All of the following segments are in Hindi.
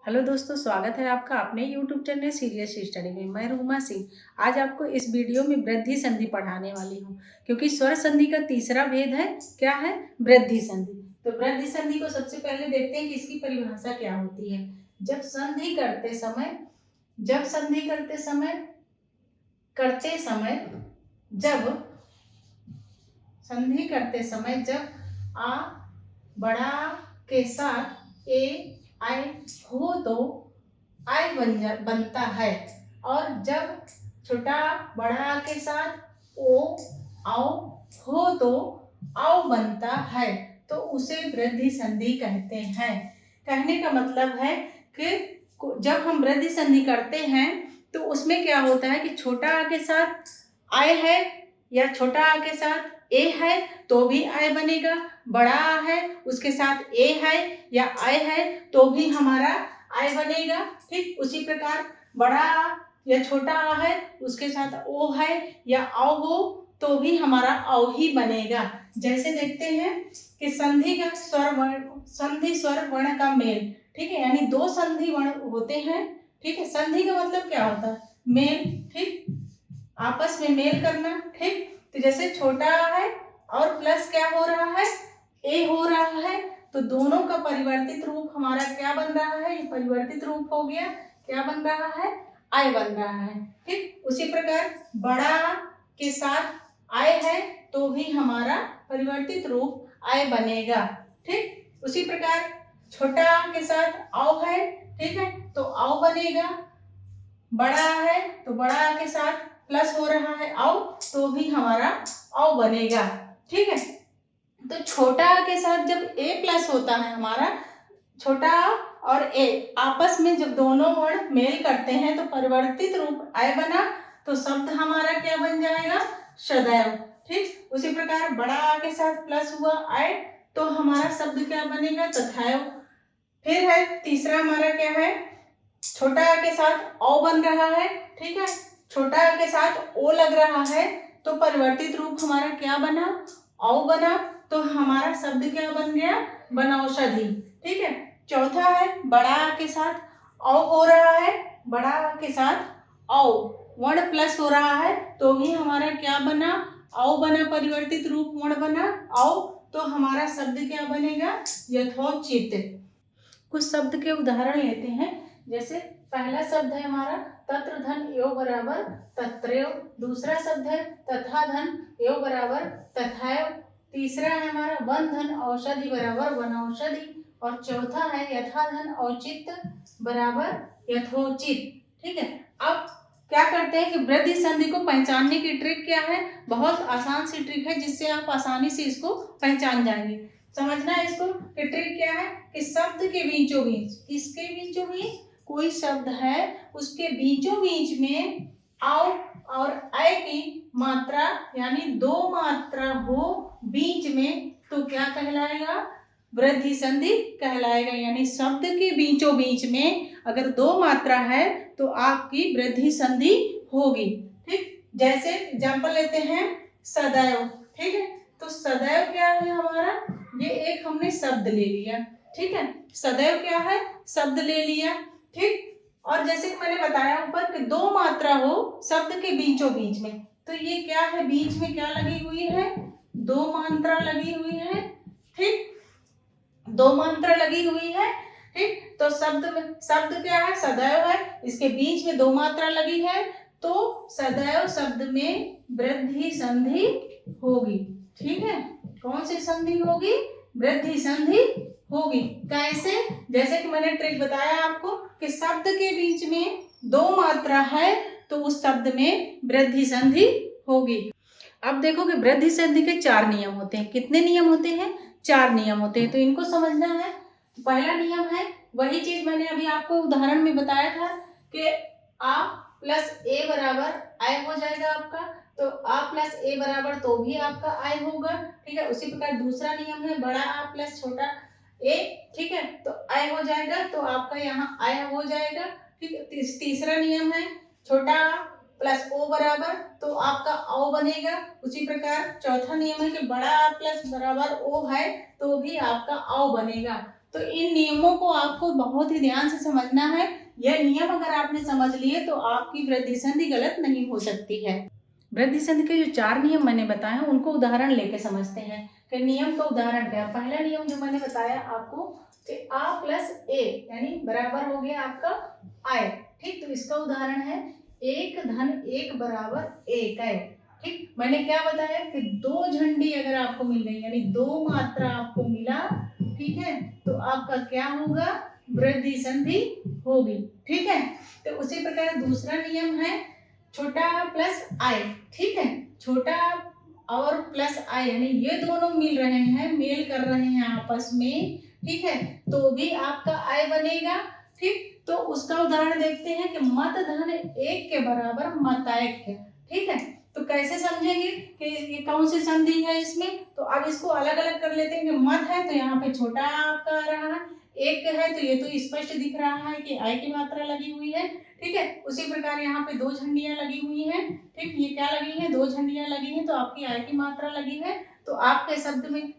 हेलो दोस्तों, स्वागत है आपका अपने यूट्यूब चैनल सीरियस स्टडी में। मैं रूमा सिंह आज आपको इस वीडियो में वृद्धि संधि पढ़ाने वाली हूँ, क्योंकि स्वर संधि का तीसरा भेद है। क्या है? वृद्धि संधि। तो वृद्धि संधि को सबसे पहले देखते हैं कि इसकी परिभाषा क्या होती है। जब संधि करते समय जब आ बड़ा के साथ ए आई हो तो आई बनता है, और जब छोटा बड़ा के साथ ओ आओ हो तो आओ बनता है, तो उसे वृद्धि संधि कहते हैं। कहने का मतलब है कि जब हम वृद्धि संधि करते हैं तो उसमें क्या होता है कि छोटा आ के साथ आय है या छोटा आ के साथ ए है तो भी आय बनेगा, बड़ा आ है उसके साथ ए है या आय है तो भी हमारा आय बनेगा। ठीक उसी प्रकार बड़ा आ या छोटा आ है उसके साथ ओ है या औ हो तो भी हमारा औ ही बनेगा। जैसे देखते हैं कि संधि स्वर वर्ण का मेल, ठीक है, यानी दो संधि वर्ण होते हैं। ठीक है, संधि का मतलब क्या होता है? मेल, ठीक, आपस में मेल करना। ठीक, तो जैसे छोटा है और प्लस क्या हो रहा है? ए हो रहा है, तो दोनों का परिवर्तित रूप हमारा क्या बन रहा है? ये परिवर्तित रूप हो गया, क्या बन रहा है? आय बन रहा है। ठीक, उसी प्रकार बड़ा के साथ आय है तो भी हमारा परिवर्तित रूप आय बनेगा। ठीक, उसी प्रकार छोटा के साथ औ है, ठीक है, तो औ बनेगा। बड़ा है तो बड़ा के साथ प्लस हो रहा है औ तो भी हमारा औ बनेगा। ठीक है, तो छोटा के साथ जब ए प्लस होता है, हमारा छोटा और ए आपस में जब दोनों वर्ण मेल करते हैं तो परिवर्तित रूप आय बना, तो शब्द हमारा क्या बन जाएगा? सदैव। ठीक, उसी प्रकार बड़ा के साथ प्लस हुआ आय तो हमारा शब्द क्या बनेगा? तथैव। फिर है तीसरा हमारा क्या है? छोटा आ के साथ औ बन रहा है, ठीक है, छोटा आ के साथ ओ लग रहा है तो परिवर्तित रूप हमारा क्या बना? औ बना, तो हमारा शब्द क्या बन गया? बनौषधि। ठीक है, चौथा है बड़ा आ के साथ औ हो रहा है, बड़ा आ के साथ औ वर्ण प्लस हो रहा है तो भी हमारा क्या बना? औ बना, परिवर्तित रूप वर्ण बना औ, तो हमारा शब्द क्या बनेगा? यथोचित। कुछ शब्द के उदाहरण लेते हैं। जैसे पहला शब्द है हमारा तत्र धन यो बराबर तत्रैव, दूसरा शब्द है तथा धन यो बराबर तथैव, तीसरा है हमारा वन धन औषधि बराबर वनौषधि, और चौथा है यथा धन औचित बराबर यथोचित। ठीक है, अब क्या करते हैं कि वृद्धि संधि को पहचानने की ट्रिक क्या है? बहुत आसान सी ट्रिक है जिससे आप आसानी से इसको पहचान जाएंगे। समझना है इसको कि ट्रिक क्या है कि शब्द के बीचों बीच, किसके बीचों बीच? कोई शब्द है उसके बीचों बीच में औ और ऐ की मात्रा यानी दो मात्रा हो बीच में तो क्या कहलाएगा? वृद्धि संधि कहलाएगा। यानी शब्द के बीचों बीच में अगर दो मात्रा है तो आपकी वृद्धि संधि होगी। ठीक, जैसे एग्जाम्पल लेते हैं सदैव। ठीक है, तो सदैव क्या है हमारा? ये एक हमने शब्द ले लिया। ठीक है, सदैव क्या है? शब्द ले लिया। ठीक, और जैसे कि मैंने बताया ऊपर कि दो मात्रा हो शब्द के बीचों बीच में, तो ये क्या है? बीच में क्या लगी हुई है? दो मात्रा लगी हुई है। ठीक, दो मात्रा लगी हुई है। ठीक, तो शब्द क्या है? सदैव है, इसके बीच में दो मात्रा लगी है तो सदैव शब्द में वृद्धि संधि होगी। ठीक है, कौन सी संधि होगी? वृद्धि संधि होगी। कैसे? जैसे कि मैंने ट्रिक बताया आपको कि शब्द के बीच में दो मात्रा है तो उस शब्द में वृद्धि संधि होगी। अब देखो कि वृद्धि संधि के चार नियम होते हैं। कितने नियम होते हैं? चार नियम होते हैं, तो इनको समझना है। पहला नियम है वही चीज मैंने अभी आपको उदाहरण में बताया था कि आ प्लस ए बराबर आय हो जाएगा आपका, तो आ प्लस ए बराबर तो भी आपका आय होगा। ठीक है, उसी प्रकार दूसरा नियम है बड़ा आ प्लस छोटा ए, ठीक है, तो आय हो जाएगा तो आपका यहाँ आय हो जाएगा। ठीक है, तीसरा नियम है छोटा आ प्लस ओ बराबर तो आपका औ बनेगा। उसी प्रकार चौथा नियम है कि बड़ा आ प्लस बराबर ओ है तो भी आपका औ बनेगा। तो इन नियमों को आपको बहुत ही ध्यान से समझना है। यह नियम अगर आपने समझ लिए तो आपकी वृद्धि संधि गलत नहीं हो सकती है। वृद्धि संधि के जो 4 नियम मैंने बताए हैं उनको उदाहरण लेके समझते हैं कि नियम का उदाहरण क्या है। पहला नियम जो मैंने बताया आपको कि a प्लस ए यानी बराबर हो गया आपका आय। ठीक, तो इसका उदाहरण है 1 धन 1 बराबर 1 है। ठीक, मैंने क्या बताया कि 2 झंडी अगर आपको मिल गई यानी 2 मात्रा आपको मिला, ठीक है, तो आपका क्या होगा, वृद्धि संधि होगी। ठीक है, तो उसी प्रकार दूसरा नियम है छोटा प्लस आई। ठीक है, छोटा और प्लस आई यानी ये दोनों मिल रहे हैं, मेल कर रहे हैं आपस में, ठीक है, तो भी आपका आई बनेगा। ठीक, तो उसका उदाहरण देखते हैं कि मत धन 1 के बराबर मतैक्य। ठीक है, तो कैसे समझेंगे कि ये कौन सी संधि है इसमें, तो अब इसको अलग अलग कर लेते हैं कि मत है तो यहाँ पे छोटा आपका आ रहा है, एक है तो ये तो स्पष्ट दिख रहा है कि आई की मात्रा लगी हुई है। ठीक है, उसी प्रकार यहाँ पे 2 झंडियां लगी हुई हैं। ठीक, ये क्या लगी है, 2 झंडियां लगी हैं तो आपकी आई की मात्रा लगी है। तो आपके शब्द में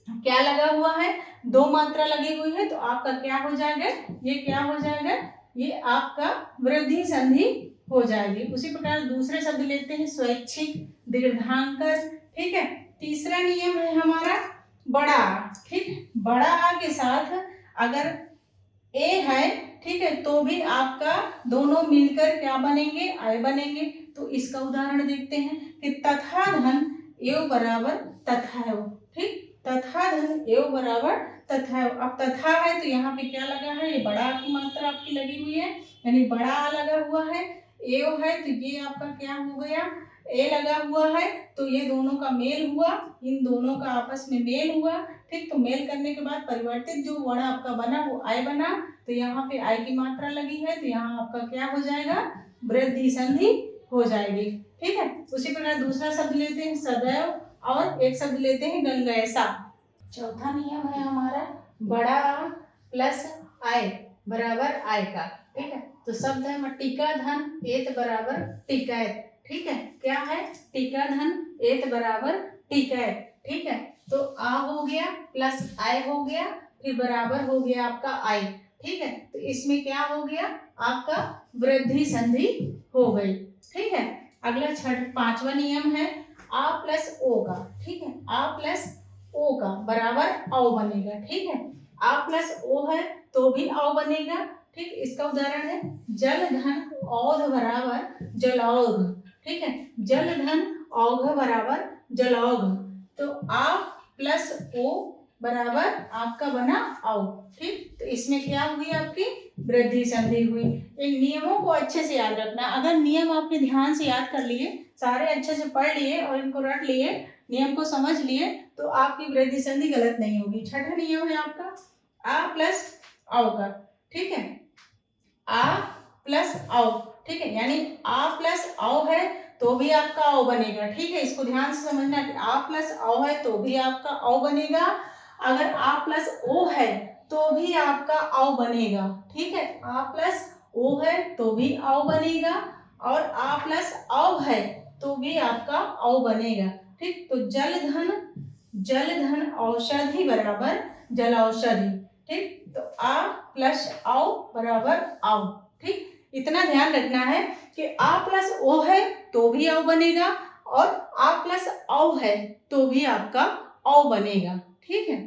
क्या लगा हुआ है, 2 मात्रा लगी हुई है, तो आपका क्या हो जाएगा, ये क्या हो जाएगा, ये आपका वृद्धि संधि हो जाएगी। उसी प्रकार दूसरे शब्द लेते हैं स्वैच्छिक दीर्घांकर। ठीक है, तीसरा नियम है हमारा बड़ा। ठीक, बड़ा आ के साथ अगर ए है, ठीक है, तो भी आपका दोनों मिलकर क्या बनेंगे, आय बनेंगे। तो इसका उदाहरण देखते हैं कि तथा धन एव बराबर तथैव। ठीक, तथा धन एव बराबर तथैव। अब तथा है तो यहाँ पे क्या लगा है, ये बड़ा की मात्रा आपकी लगी हुई है यानी बड़ा आ लगा हुआ है। एव है तो ये आपका क्या हो गया, ए लगा हुआ है, तो ये दोनों का मेल हुआ, इन दोनों का आपस में मेल हुआ। ठीक, तो मेल करने के बाद परिवर्तित जो वर्ण आपका बना वो आय बना, तो यहाँ पे आई की मात्रा लगी है तो यहाँ आपका क्या हो जाएगा, वृद्धि संधि हो जाएगी। ठीक है, उसी प्रकार दूसरा शब्द लेते हैं सदैव और एक शब्द लेते हैं गंगैसा। चौथा नियम है हमारा बड़ा प्लस आय बराबर आय का। ठीक है, तो शब्द है टीका धन एत बराबर टिकैत। ठीक है, क्या है, टीका धन एत बराबर टिकैत। ठीक है, तो आ हो गया प्लस आय हो गया, फिर बराबर हो गया आपका आई। ठीक है, तो इसमें क्या हो गया, आपका वृद्धि संधि हो गई। ठीक है, अगला पांचवा नियम है आ प्लस ओ का। ठीक है, आ प्लस ओ का बराबर औ बनेगा। ठीक है, आ प्लस ओ है तो भी औ बनेगा। ठीक, इसका उदाहरण है जल धन औध बराबर जलौघ। ठीक है, जल धन औघ बराबर जलौघ, तो आ प्लस ओ बराबर आपका बना औ। ठीक, तो इसमें क्या हुई, आपकी वृद्धि संधि हुई। इन नियमों को अच्छे से याद रखना। अगर नियम आपने ध्यान से याद कर लिए, सारे अच्छे से पढ़ लिए और इनको रट लिए, नियम को समझ लिए, तो आपकी वृद्धि संधि गलत नहीं होगी। छठा नियम है आपका आ प्लस औ का। ठीक है, आ प्लस औ। ठीक है, यानी आ प्लस औ है तो भी आपका औ बनेगा। ठीक है, इसको ध्यान से समझना कि आ प्लस औ है तो भी आपका औ बनेगा, अगर आ प्लस ओ है तो भी आपका औ बनेगा। ठीक है, आ प्लस ओ है तो भी औ बनेगा और आ प्लस औ है तो भी आपका औ बनेगा। ठीक, तो जल धन औषधि बराबर जल औषधि। ठीक, तो आ प्लस औ बराबर औ। ठीक, इतना ध्यान रखना है कि आ प्लस ओ है तो भी औ बनेगा और आ प्लस औ है तो भी आपका औ बनेगा। ठीक है,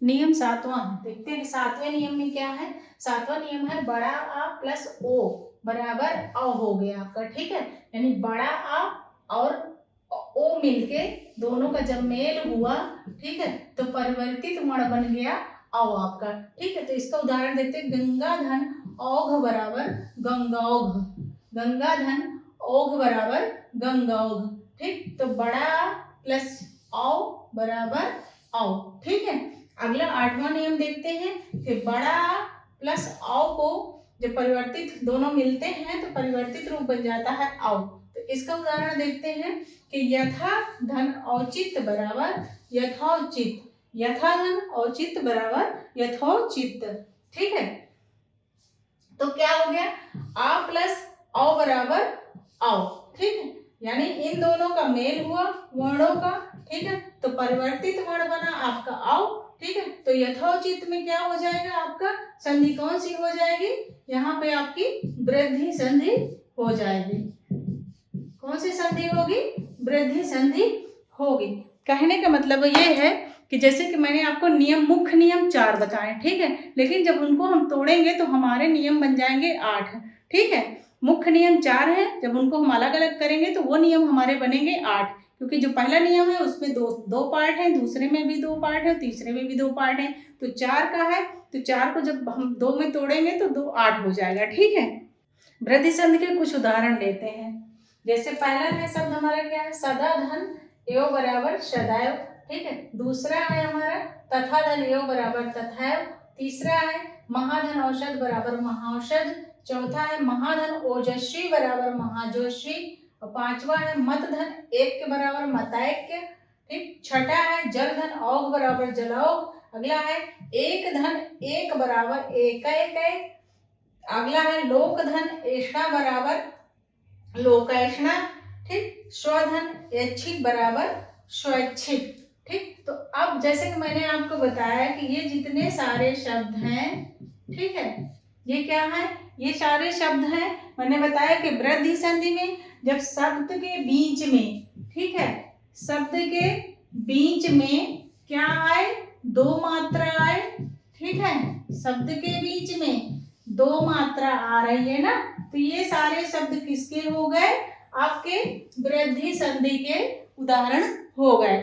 नियम सातवां देखते हैं। सातवें नियम में क्या है, सातवां नियम है बड़ा आ प्लस ओ बराबर औ हो गया आपका। ठीक है, यानी बड़ा आ और ओ मिलके दोनों का जब मेल हुआ, ठीक है, तो परिवर्तित वर्ण बन गया औ आपका। ठीक है, तो इसका उदाहरण देखते हैं गंगा धन औघ बराबर गंगौघ। गंगा धन औघ बराबर गंगौघ। ठीक, तो बड़ा प्लस औ बराबर औ। ठीक है, अगला आठवां नियम देखते हैं कि बड़ा प्लस औ को जब परिवर्तित दोनों मिलते हैं तो परिवर्तित रूप बन जाता है औ। तो इसका उदाहरण देखते हैं कि यथा धन औचित्य बराबर यथोचित। यथा धन औचित्य बराबर यथोचित। ठीक है, तो क्या हो गया, आ प्लस औ बराबर औ। ठीक है, यानी इन दोनों का मेल हुआ वर्णों का। ठीक है, तो परिवर्तित वर्ण बना आपका औ ठीक है। तो यथोचित में क्या हो जाएगा आपका, संधि कौन सी हो जाएगी, यहाँ पे आपकी वृद्धि संधि हो जाएगी। कौन सी संधि होगी, वृद्धि संधि होगी। कहने का मतलब ये है कि जैसे कि मैंने आपको नियम, मुख्य नियम 4 बताए, ठीक है, लेकिन जब उनको हम तोड़ेंगे तो हमारे नियम बन जाएंगे 8, ठीक है। मुख्य नियम 4 है, जब उनको हम अलग अलग करेंगे तो वो नियम हमारे बनेंगे 8, क्योंकि जो पहला नियम है उसमें दो पार्ट है, दूसरे में भी 2 पार्ट है, तीसरे में भी 2 पार्ट है। तो 4 का है, तो 4 को जब हम 2 में तोड़ेंगे तो 2 8 हो जाएगा, ठीक है। वृद्धि संधि के कुछ उदाहरण लेते हैं। जैसे पहला है शब्द हमारा क्या है, सदा धन एव बराबर सदैव, ठीक है। दूसरा है हमारा तथा धन एव बराबर तथैव। तीसरा है महाधन औषध बराबर महाऔषध। चौथा है महाधन ओजस्वी बराबर महाजोस्वी। और पांचवा है मत धन एक के बराबर मतैक्य, ठीक। छठा है जल धन औघ बराबर जलौघ। अगला है एक धन एक बराबर एकैक। अगला है लोक धन ऐष्णा बराबर लोकैष्णा, ठीक। स्वधन ऐच्छिक बराबर स्वैच्छिक, ठीक। तो अब जैसे कि मैंने आपको बताया कि ये जितने सारे शब्द हैं, ठीक है, ये क्या है, ये सारे शब्द हैं। मैंने बताया कि वृद्धि संधि में जब शब्द के बीच में, ठीक है, शब्द के बीच में क्या आए, 2 मात्रा आए, ठीक है। शब्द के बीच में 2 मात्रा आ रही है ना, तो ये सारे शब्द किसके हो गए, आपके वृद्धि संधि के उदाहरण हो गए।